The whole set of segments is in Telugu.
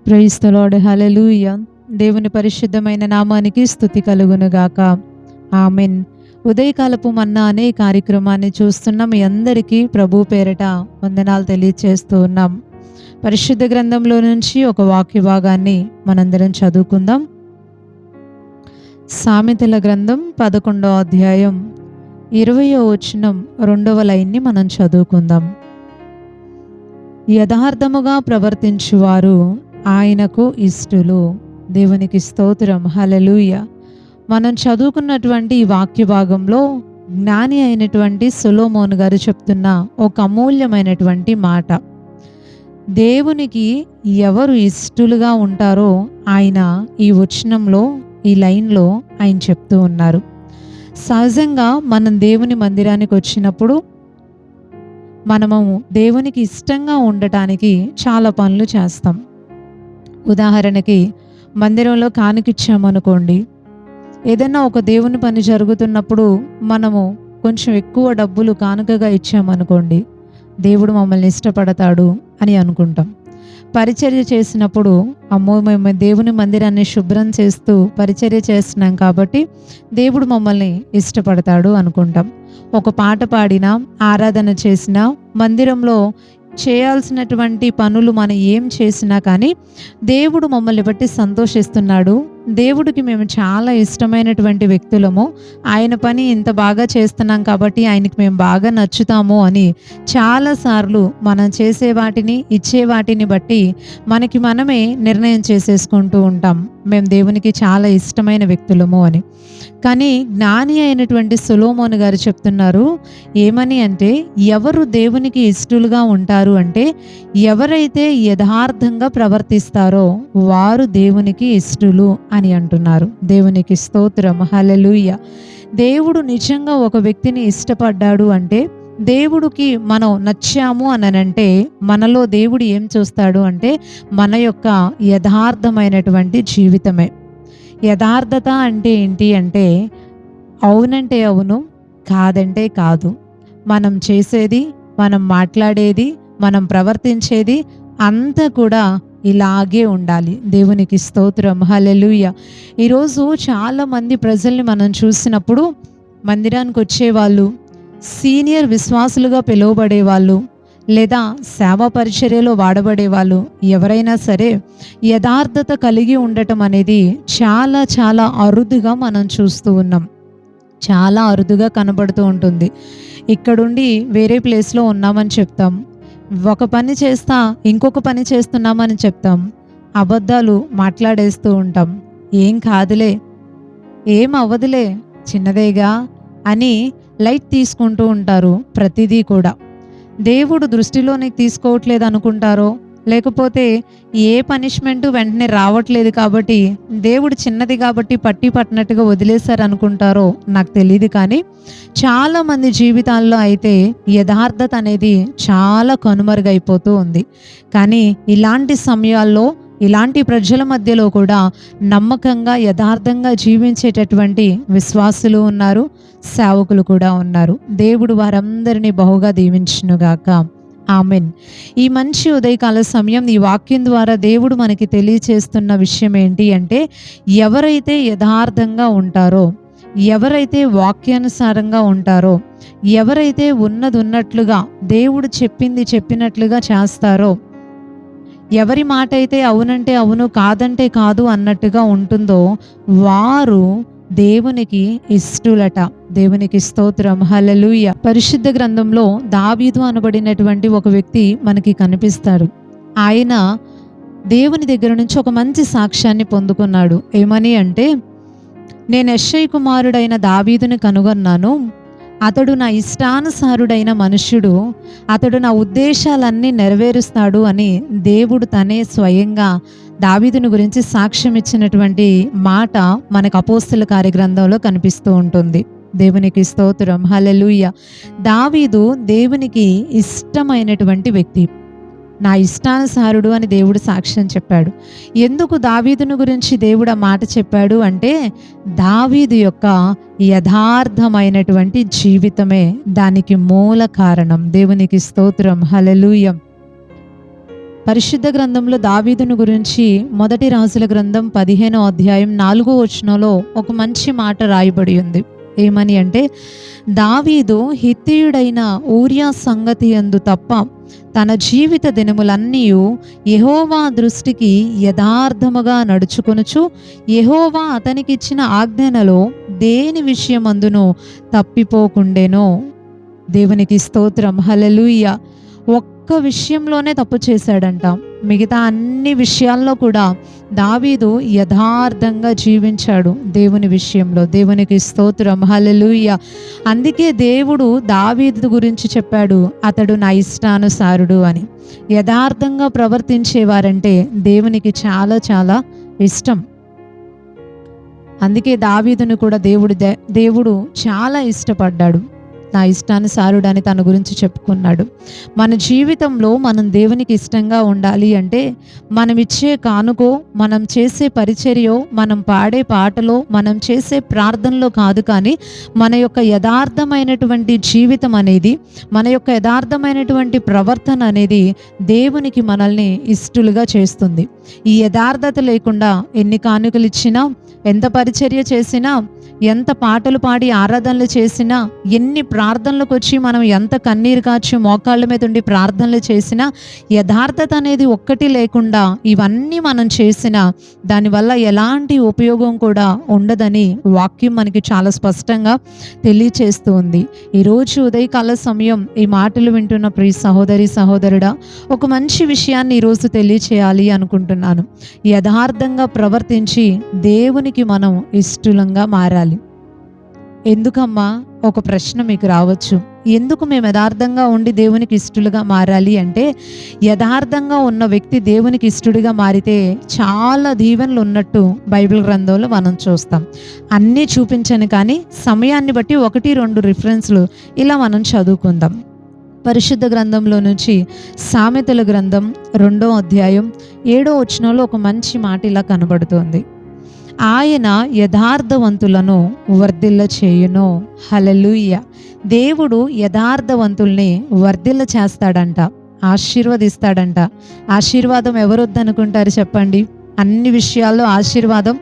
Praise the lord. హల్లెలూయా. దేవుని పరిశుద్ధమైన నామానికి స్తుతి కలుగునుగాక. ఆమెన్. ఉదయకాలపు మన్నా అనే కార్యక్రమాన్ని చూస్తున్న మీ అందరికీ ప్రభు పేరిట వందనాలు తెలియచేస్తూ ఉన్నాం. పరిశుద్ధ గ్రంథంలో నుంచి ఒక వాక్య భాగాన్ని మనందరం చదువుకుందాం. సామెతల గ్రంథం 11వ అధ్యాయం 20వ వచనం 2వ లైన్ని మనం చదువుకుందాం. యథార్థముగా ప్రవర్తించువారు ఆయనకు ఇష్టలు. దేవునికి స్తోత్రం. హల్లెలూయా. మనం చదువుకున్నటువంటి ఈ వాక్య భాగంలో జ్ఞాని అయినటువంటి సొలొమోను గారు చెప్తున్న ఒక అమూల్యమైనటువంటి మాట. దేవునికి ఎవరు ఇష్టలుగా ఉంటారో ఆయన ఈ వచనంలో, ఈ లైన్లో ఆయన చెప్తూ ఉన్నారు. సహజంగా మనం దేవుని మందిరానికి వచ్చినప్పుడు మనము దేవునికి ఇష్టంగా ఉండటానికి చాలా పనులు చేస్తాం. ఉదాహరణకి మందిరంలో కానుకిచ్చామనుకోండి, ఏదైనా ఒక దేవుని పని జరుగుతున్నప్పుడు మనము కొంచెం ఎక్కువ డబ్బులు కానుకగా ఇచ్చామనుకోండి, దేవుడు మమ్మల్ని ఇష్టపడతాడు అని అనుకుంటాం. పరిచర్య చేసినప్పుడు అమ్మో మేము దేవుని మందిరాన్ని శుభ్రం చేస్తూ పరిచర్య చేస్తున్నాం కాబట్టి దేవుడు మమ్మల్ని ఇష్టపడతాడు అనుకుంటాం. ఒక పాట పాడినా, ఆరాధన చేసినా, మందిరంలో చేయాల్సినటువంటి పనులు మనం ఏం చేసినా కానీ దేవుడు మమ్మల్ని బట్టి సంతోషిస్తున్నాడు, దేవుడికి మేము చాలా ఇష్టమైనటువంటి వ్యక్తులము, ఆయన పని ఇంత బాగా చేస్తున్నాం కాబట్టి ఆయనకి మేము బాగా నచ్చుతాము అని చాలాసార్లు మనం చేసే వాటిని, ఇచ్చే వాటిని బట్టి మనకి మనమే నిర్ణయం చేసేసుకుంటూ ఉంటాం, మేము దేవునికి చాలా ఇష్టమైన వ్యక్తులము అని. కానీ జ్ఞాని అయినటువంటి సొలొమోను గారు చెప్తున్నారు ఏమని అంటే, ఎవరు దేవునికి ఇష్టలుగా ఉంటారు అంటే ఎవరైతే యథార్థంగా ప్రవర్తిస్తారో వారు దేవునికి ఇష్టలు అని అంటున్నారు. దేవునికి స్తోత్రం. హల్లెలూయా. దేవుడు నిజంగా ఒక వ్యక్తిని ఇష్టపడ్డాడు అంటే, దేవుడికి మనం నచ్చాము అనంటే మనలో దేవుడు ఏం చూస్తాడు అంటే మన యొక్క యథార్థమైనటువంటి జీవితమే. యథార్థత అంటే ఏంటి అంటే అవునంటే అవును, కాదంటే కాదు. మనం చేసేది, మనం మాట్లాడేది, మనం ప్రవర్తించేది అంతా కూడా ఇలాగే ఉండాలి. దేవునికి స్తోత్రం. హల్లెలూయా. ఈరోజు చాలామంది ప్రజల్ని మనం చూసినప్పుడు మందిరానికి వచ్చేవాళ్ళు, సీనియర్ విశ్వాసులుగా పిలువబడేవాళ్ళు లేదా సేవా పరిచర్యలో వాడబడేవాళ్ళు ఎవరైనా సరే యథార్థత కలిగి ఉండటం అనేది చాలా చాలా అరుదుగా మనం చూస్తూ ఉన్నాం. చాలా అరుదుగా కనబడుతూ ఉంటుంది. ఇక్కడుండి వేరే ప్లేస్లో ఉన్నామని చెప్తాం, ఒక పని చేస్తా ఇంకొక పని చేస్తున్నామని చెప్తాం, అబద్ధాలు మాట్లాడేస్తూ ఉంటాం, ఏం కాదులే, ఏం అవ్వదులే, చిన్నదేగా అని లైట్ తీసుకుంటూ ఉంటారు ప్రతిదీ కూడా. దేవుడు దృష్టిలోనికి తీసుకోవట్లేదు అనుకుంటారో, లేకపోతే ఏ పనిష్మెంటు వెంటనే రావట్లేదు కాబట్టి దేవుడు చిన్నది కాబట్టి పట్టి పట్టినట్టుగా వదిలేశారు అనుకుంటారో నాకు తెలియదు. కానీ చాలామంది జీవితాల్లో అయితే యథార్థత అనేది చాలా కనుమరుగైపోతూ ఉంది. కానీ ఇలాంటి సమయాల్లో, ఇలాంటి ప్రజల మధ్యలో కూడా నమ్మకంగా యథార్థంగా జీవించేటటువంటి విశ్వాసులు ఉన్నారు, సేవకులు కూడా ఉన్నారు. దేవుడు వారందరినీ బహుగా దీవించునుగాక. ఆమెన్. ఈ మంచి ఉదయకాల సమయం ఈ వాక్యం ద్వారా దేవుడు మనకి తెలియచేస్తున్న విషయం ఏంటి అంటే, ఎవరైతే యథార్థంగా ఉంటారో, ఎవరైతే వాక్యానుసారంగా ఉంటారో, ఎవరైతే ఉన్నది ఉన్నట్లుగా దేవుడు చెప్పింది చెప్పినట్లుగా చేస్తారో, ఎవరి మాట అయితే అవునంటే అవును, కాదంటే కాదు అన్నట్టుగా ఉంటుందో వారు దేవునికి ఇష్టలట. దేవునికి స్తోత్రం. హల్లెలూయా. పరిశుద్ధ గ్రంథంలో దావీదు అనబడినటువంటి ఒక వ్యక్తి మనకి కనిపిస్తాడు. ఆయన దేవుని దగ్గర నుంచి ఒక మంచి సాక్ష్యాన్ని పొందుకున్నాడు. ఏమని అంటే, నేను యెష్షయి కుమారుడైన దావీదుని కనుగొన్నాను, అతడు నా ఇష్టానుసారుడైన మనుష్యుడు, అతడు నా ఉద్దేశాలన్నీ నెరవేరుస్తాడు అని దేవుడు తనే స్వయంగా దావీదుని గురించి సాక్ష్యం ఇచ్చినటువంటి మాట మనకు అపోస్తల కార్యగ్రంథంలో కనిపిస్తూ ఉంటుంది. దేవునికి స్తోత్రం. హల్లెలూయా. దావీదు దేవునికి ఇష్టమైనటువంటి వ్యక్తి, నా ఇష్టానుసారుడు అని దేవుడు సాక్ష్యం చెప్పాడు. ఎందుకు దావీదుని గురించి దేవుడు ఆ మాట చెప్పాడు అంటే, దావీదు యొక్క యథార్థమైనటువంటి జీవితమే దానికి మూల కారణం. దేవునికి స్తోత్రం. హల్లెలూయా. పరిశుద్ధ గ్రంథంలో దావీదును గురించి మొదటి రాజుల గ్రంథం 15వ అధ్యాయం 4వ వచనంలో ఒక మంచి మాట రాయబడి ఉంది. ఏమని అంటే, దావీదు హిత్తీయుడైన ఊరియా సంగతి యందు తప్ప తన జీవిత దినములన్నీ యెహోవా దృష్టికి యథార్థముగా నడుచుకొనుచు యెహోవా అతనికిచ్చిన ఆజ్ఞలలో దేని విషయమందును తప్పిపోకుండెనో. దేవునికి స్తోత్రం, హల్లెలూయా. ఒక్క విషయంలోనే తప్పు చేశాడంట, మిగతా అన్ని విషయాల్లో కూడా దావీదు యథార్థంగా జీవించాడు దేవుని విషయంలో. దేవునికి స్తోత్రం, హల్లెలూయా. అందుకే దేవుడు దావీదు గురించి చెప్పాడు, అతడు నా ఇష్టానుసారుడు అని. యథార్థంగా ప్రవర్తించేవారంటే దేవునికి చాలా చాలా ఇష్టం. అందుకే దావీదును కూడా దేవుడు చాలా ఇష్టపడ్డాడు. నా ఇష్టానుసారుడు అని తన గురించి చెప్పుకున్నాడు. మన జీవితంలో మనం దేవునికి ఇష్టంగా ఉండాలి అంటే మనం ఇచ్చే కానుకో, మనం చేసే పరిచర్యో, మనం పాడే పాటలో, మనం చేసే ప్రార్థనలో కాదు, కానీ మన యొక్క యథార్థమైనటువంటి జీవితం అనేది, మన యొక్క యథార్థమైనటువంటి ప్రవర్తన అనేది దేవునికి మనల్ని ఇష్టలుగా చేస్తుంది. ఈ యథార్థత లేకుండా ఎన్ని కానుకలు ఇచ్చినా, ఎంత పరిచర్య చేసినా, ఎంత పాటలు పాడి ఆరాధనలు చేసినా, ఎన్ని ప్రార్థనలకు వచ్చి మనం ఎంత కన్నీరు కాచి మోకాళ్ళ మీద ఉండి ప్రార్థనలు చేసినా, యథార్థత అనేది ఒక్కటి లేకుండా ఇవన్నీ మనం చేసినా దానివల్ల ఎలాంటి ఉపయోగం కూడా ఉండదని వాక్యం మనకి చాలా స్పష్టంగా తెలియచేస్తూ ఉంది. ఈరోజు ఉదయకాల సమయం ఈ మాటలు వింటున్న ప్రియ సహోదరి సహోదరుడా, ఒక మంచి విషయాన్ని ఈరోజు తెలియచేయాలి అనుకుంటున్నాను. యథార్థంగా ప్రవర్తించి దేవునికి మనం ఇష్టలంగా మారాలి. ఎందుకమ్మా, ఒక ప్రశ్న మీకు రావచ్చు. ఎందుకు మేము యథార్థంగా ఉండి దేవునికి ఇష్టలుగా మారాలి అంటే, యథార్థంగా ఉన్న వ్యక్తి దేవునికి ఇష్టడిగా మారితే చాలా దీవెనలు ఉన్నట్టు బైబిల్ గ్రంథంలో మనం చూస్తాం. అన్నీ చూపించను, కానీ సమయాన్ని బట్టి 1-2 రిఫరెన్స్లు ఇలా మనం చదువుకుందాం. పరిశుద్ధ గ్రంథంలో నుంచి సామెతల గ్రంథం 2వ అధ్యాయం 7వ వచనంలో ఒక మంచి మాట ఇలా కనబడుతోంది. ఆయన యథార్థవంతులను వర్ధిల్ల చేయును. హల్లెలూయా. దేవుడు యథార్థవంతుల్ని వర్ధిల్ల చేస్తాడంట, ఆశీర్వదిస్తాడంట. ఆశీర్వాదం ఎవరొద్దనుకుంటారు చెప్పండి? అన్ని విషయాల్లో ఆశీర్వాదం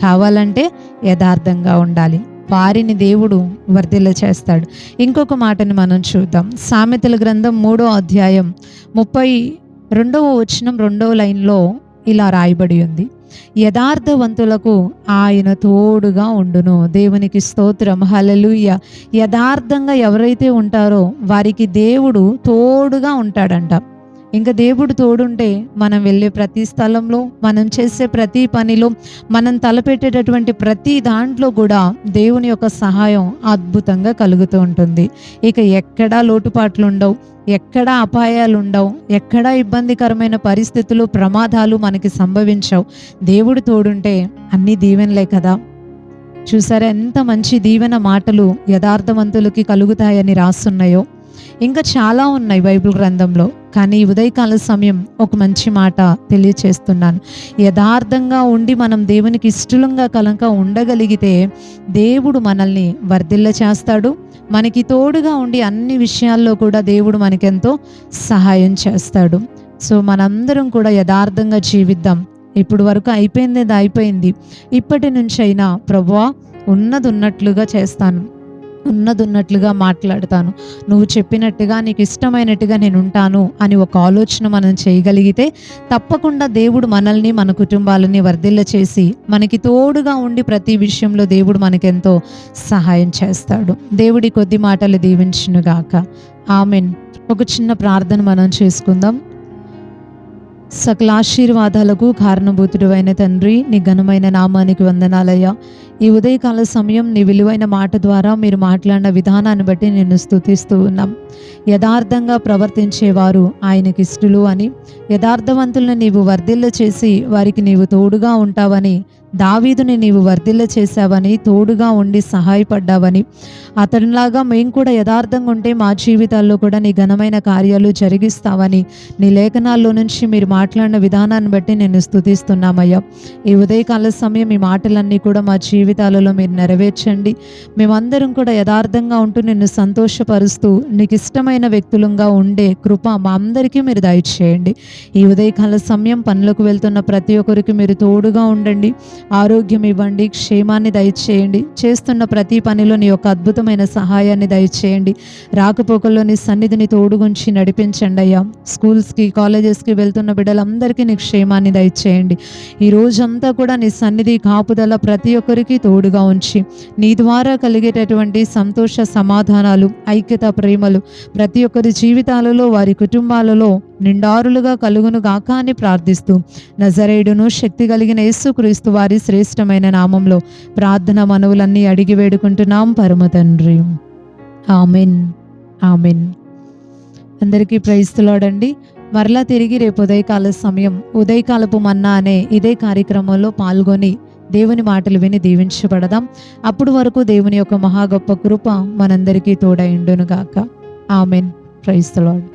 కావాలంటే యథార్థంగా ఉండాలి. వారిని దేవుడు వర్ధిల్ల చేస్తాడు. ఇంకొక మాటని మనం చూద్దాం. సామెతల గ్రంథం 3వ అధ్యాయం 32వ వచనం 2వ లైన్లో ఇలా రాయబడి ఉంది. యథార్థవంతులకు ఆయన తోడుగా ఉండును. దేవునికి స్తోత్రం, హల్లెలూయా. యథార్థంగా ఎవరైతే ఉంటారో వారికి దేవుడు తోడుగా ఉంటాడంట. ఇంకా దేవుడు తోడుంటే మనం వెళ్ళే ప్రతి స్థలంలో, మనం చేసే ప్రతి పనిలో, మనం తలపెట్టేటటువంటి ప్రతి దాంట్లో కూడా దేవుని యొక్క సహాయం అద్భుతంగా కలుగుతూ ఉంటుంది. ఇక ఎక్కడా లోటుపాట్లు ఉండవు, ఎక్కడా అపాయాలు ఉండవు, ఎక్కడా ఇబ్బందికరమైన పరిస్థితులు, ప్రమాదాలు మనకి సంభవించవు. దేవుడు తోడుంటే అన్ని దీవెనలే కదా. చూసారా ఎంత మంచి దీవెన మాటలు యథార్థవంతులకి కలుగుతాయని రాస్తున్నాయో. ఇంకా చాలా ఉన్నాయి బైబిల్ గ్రంథంలో, కానీ ఉదయకాల సమయం ఒక మంచి మాట తెలియచేస్తున్నాను. యథార్థంగా ఉండి మనం దేవునికి ఇష్టలంగా కనుక ఉండగలిగితే దేవుడు మనల్ని వర్ధిల్ల చేస్తాడు. మనకి తోడుగా ఉండి అన్ని విషయాల్లో కూడా దేవుడు మనకెంతో సహాయం చేస్తాడు. సో మనందరం కూడా యథార్థంగా జీవిద్దాం. ఇప్పుడు వరకు అయిపోయింది. ఇప్పటి నుంచైనా ప్రభువా, ఉన్నట్లుగా చేస్తాను, ఉన్నట్లుగా మాట్లాడతాను, నువ్వు చెప్పినట్టుగా నీకు ఇష్టమైనట్టుగా నేను ఉంటాను అని ఒక ఆలోచన మనం చేయగలిగితే తప్పకుండా దేవుడు మనల్ని, మన కుటుంబాలని వర్ధిల్ల చేసి మనకి తోడుగా ఉండి ప్రతి విషయంలో దేవుడు మనకెంతో సహాయం చేస్తాడు. దేవుడి కొద్ది మాటలు దీవించునుగాక. ఆమెన్. ఒక చిన్న ప్రార్థన మనం చేసుకుందాం. సకల ఆశీర్వాదాలకు కారణభూతుడు అయిన తండ్రి, నీ ఘనమైన నామానికి వందనాలయ్యా. ఈ ఉదయకాల సమయం నీ విలువైన మాట ద్వారా మీరు మాట్లాడిన విధానాన్ని బట్టి నిన్ను స్తుతిస్తూ ఉన్నాం. యథార్థంగా ప్రవర్తించేవారు ఆయనకి ఇష్టలు అని, యథార్థవంతులను నీవు వర్ధిల్ల చేసి వారికి నీవు తోడుగా ఉంటావని దావీదుని నీవు వర్ధిల్ల చేశావని, తోడుగా ఉండి సహాయపడ్డావని, అతనిలాగా మేము కూడా యథార్థంగా ఉంటే మా జీవితాల్లో కూడా నీ ఘనమైన కార్యాలు జరిగిస్తావని నీ లేఖనాల్లో నుంచి మీరు మాట్లాడిన విధానాన్ని బట్టి నేను స్తుతిస్తున్నామయ్యా. ఈ ఉదయకాల సమయం ఈ మాటలన్నీ కూడా మా జీవితాలలో మీరు నెరవేర్చండి. మేమందరం కూడా యథార్థంగా ఉంటూ నిన్ను సంతోషపరుస్తూ నీకు ఇష్టమైన వ్యక్తులంగా ఉండే కృప మా అందరికీ మీరు దయచేయండి. ఈ ఉదయకాల సమయం పనులకు వెళ్తున్న ప్రతి ఒక్కరికి మీరు తోడుగా ఉండండి, ఆరోగ్యం ఇవ్వండి, క్షేమాన్ని దయచేయండి. చేస్తున్న ప్రతి పనిలో నీ యొక్క అద్భుతమైన సహాయాన్ని దయచేయండి. రాకపోకల్లో నీ సన్నిధిని తోడుగుంచి నడిపించండి అయ్యా. స్కూల్స్కి, కాలేజెస్కి వెళ్తున్న బిడ్డలందరికీ నీ క్షేమాన్ని దయచేయండి. ఈ రోజంతా కూడా నీ సన్నిధి కాపుదల ప్రతి ఒక్కరికి తోడుగా ఉంచి నీ ద్వారా కలిగేటటువంటి సంతోష సమాధానాలు, ఐక్యత, ప్రేమలు ప్రతి ఒక్కరి జీవితాలలో, వారి కుటుంబాలలో నిండారులుగా కలుగును గాక అని ప్రార్థిస్తూ నజరేయుడును శక్తి కలిగిన యేసుక్రీస్తు వారి శ్రేష్టమైన నామంలో ప్రార్థన మనవులన్నీ అడిగి వేడుకుంటున్నాం పరమ తండ్రి. Amen, amen. అందరికీ ప్రైజ్ ది లార్డ్ అండి. మరలా తిరిగి రేపు ఉదయకాల సమయం ఉదయకాలపు మన్నా అనే ఇదే కార్యక్రమంలో పాల్గొని దేవుని మాటలు విని దీవించబడదాం. అప్పుడు వరకు దేవుని యొక్క మహా గొప్ప కృప మనందరికీ తోడై ఉండును గాక. ఆమెన్. Praise the lord.